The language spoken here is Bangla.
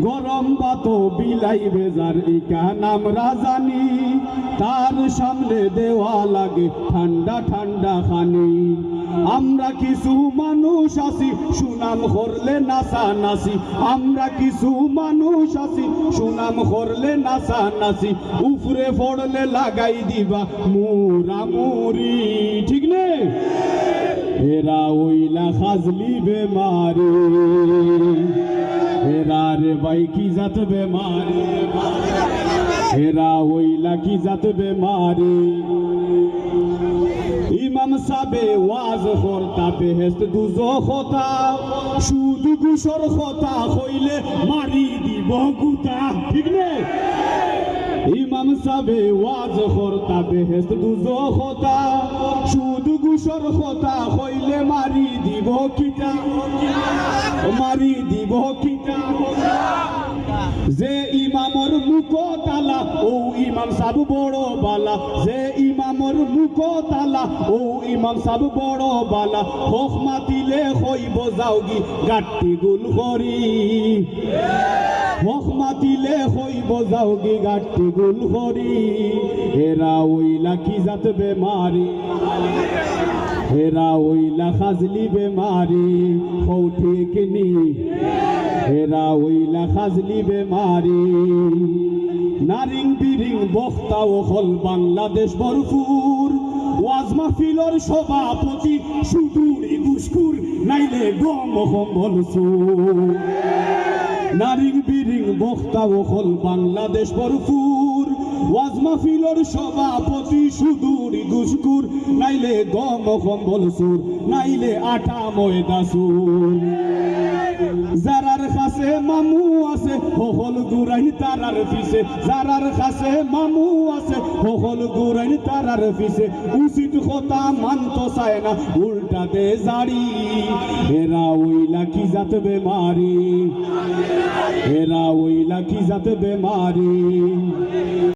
গরম ভাত বিলাই বেজার ইকা নাম রাজানি তার সামনে দেওয়া লাগে ঠান্ডা ঠান্ডা খানি আমরা কিছু মানুষ আছি সুনাম করলে নাচা নাচি আমরা কিছু মানুষ আছি সুনাম করলে নাচা নাচি উপরে পড়লে লাগাই দিবা মুরামুরি ঠিক নে এরা ওইলা খাজলি বেমারি এরা রে ভাই কি জাত বেমারি এরা ওইলা কি জাত বেমারি ইমাম সাবে ওয়াজ করতা বেহেশত দুজখ হতা সুদ গুসর কথা কইলে মারি দিব গুতা ঠিক নে ইমাম সাবে ওয়াজ করতা বেহেশত দুজখ হতা সুদ গুসর কথা কইলে মারি দিব কিতা মারি দিব কিতা যে ইমামর মুখ তালা ও ইমাম সাব বড় বালা যে ইমামর মুখ তালা ও ইমাম সাব বড় বালা হোক মাতিলে হইব যাওগি গাট্টি গুল করি হোক মাতিলে হইব যাওগি গাট্টি গুল করি এরা ওইলা কি জাত বেমারি এরা ওইলা খাজলি বেমারি হৌ ঠিক নি এরা ওইলা খাজলি বেমারি নারিং বিরিং বক্তা ও হল বাংলাদেশ ভরপুর ওয়াজ মাহফিলর সভাপতি সুদূরি ঘুষখুর নাইলে গম কম্বল সুর নারিং বিরিং বক্তা ও হল বাংলাদেশ ভরপুর ওয়াজ মাহফিলর সভাপতি সুদূরি ঘুষখুর নাইলে গম কম্বল সুর নাইলে আটা ময়দা সুর যারার কাছে মামু আছে হল গুরাইন তারার পিছে যারার কাছে মামু আছে হল গুরাইন তারার পিছে উচিত কথা মানত চায় না উল্টা দে জারি এরা ওইলা কি জাত বেমারি এরা ওইলা কি জাত বেমারি